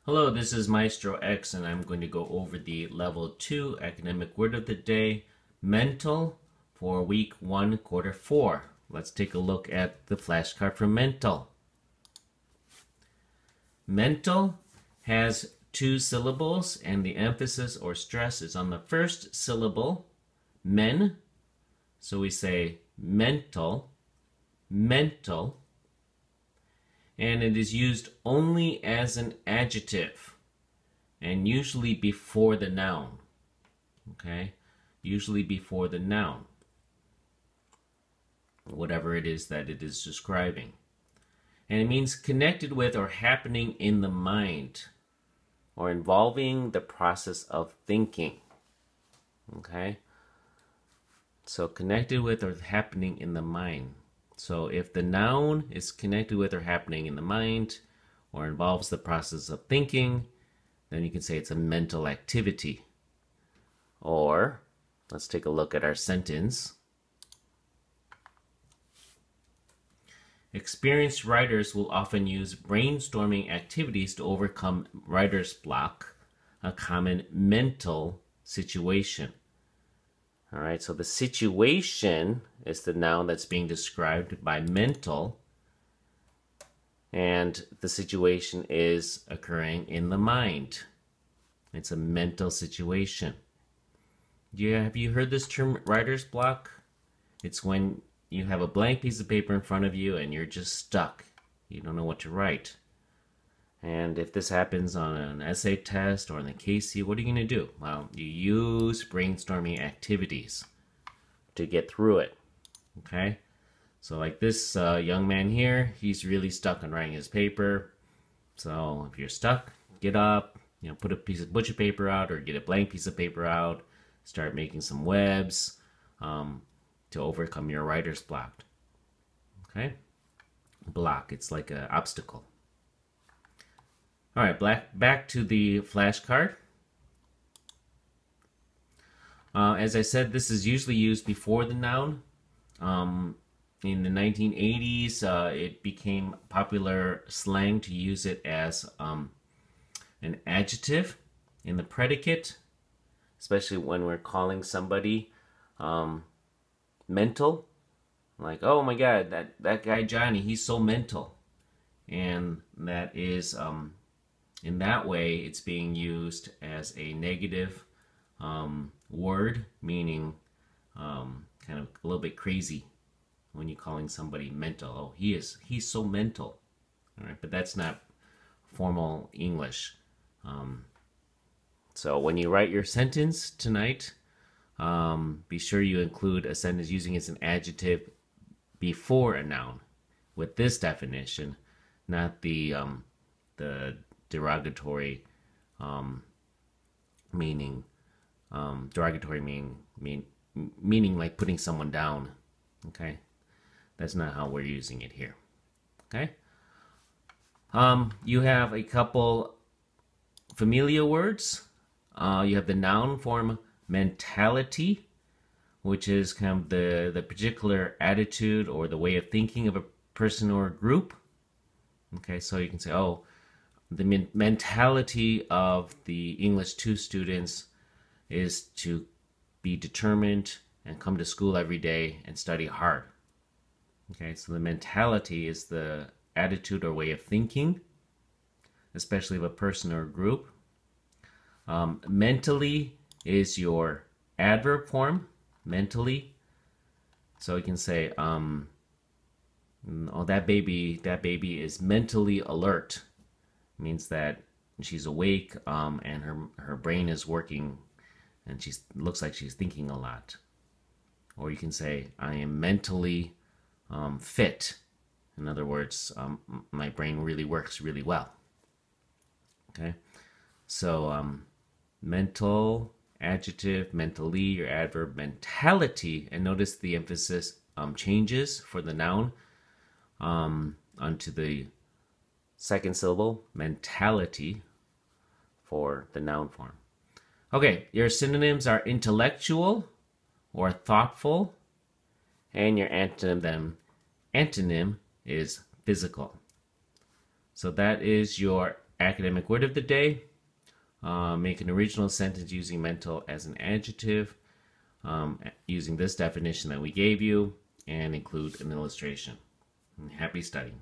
Hello, this is Maestro X, and I'm going to go over the Level 2 Academic Word of the Day, Mental, for Week 1, Quarter 4. Let's take a look at the flashcard for mental. Mental has two syllables, and the emphasis or stress is on the first syllable, men. So we say mental, mental. And it is used only as an adjective and usually before the noun. Okay? Usually before the noun. Whatever it is that it is describing. And it means connected with or happening in the mind or involving the process of thinking. Okay? So connected with or happening in the mind. So if the noun is connected with or happening in the mind or involves the process of thinking, then you can say it's a mental activity. Or, let's take a look at our sentence. Experienced writers will often use brainstorming activities to overcome writer's block, a common mental situation. All right, so the situation is the noun that's being described by mental, and the situation is occurring in the mind. It's a mental situation. Have you heard this term, writer's block? It's when you have a blank piece of paper in front of you and you're just stuck. You don't know what to write. And if this happens on an essay test or in the KC, what are you going to do? Well, you use brainstorming activities to get through it. Okay? So like this young man here, he's really stuck on writing his paper. So if you're stuck, get up, put a piece of butcher paper out or get a blank piece of paper out, start making some webs to overcome your writer's block. Okay? Block, it's like an obstacle. All right, back to the flashcard. As I said, this is usually used before the noun. In the 1980s, it became popular slang to use it as an adjective in the predicate, especially when we're calling somebody mental. Like, oh my God, that guy Johnny, he's so mental. And that is... in that way, it's being used as a negative word, meaning kind of a little bit crazy when you're calling somebody mental. Oh, he's so mental. All right, but that's not formal English. So when you write your sentence tonight, be sure you include a sentence using it as an adjective before a noun with this definition, not the derogatory meaning. Derogatory meaning like putting someone down. Okay, that's not how we're using it here. Okay. You have a couple familiar words. You have the noun form mentality, which is kind of the particular attitude or the way of thinking of a person or a group. Okay, so you can say, oh, the mentality of the English 2 students is to be determined and come to school every day and study hard. Okay, so the mentality is the attitude or way of thinking, especially of a person or a group. Mentally is your adverb form, mentally. So you can say, oh, that baby is mentally alert. Means that she's awake and her brain is working and she looks like she's thinking a lot. Or you can say, I am mentally fit. In other words, my brain really works really well. Okay, so mental, adjective, mentally, your adverb, mentality, and notice the emphasis changes for the noun onto the second syllable, mentality, for the noun form. Okay, your synonyms are intellectual or thoughtful, and your antonym is physical. So that is your academic word of the day. Make an original sentence using mental as an adjective, using this definition that we gave you, and include an illustration. Happy studying.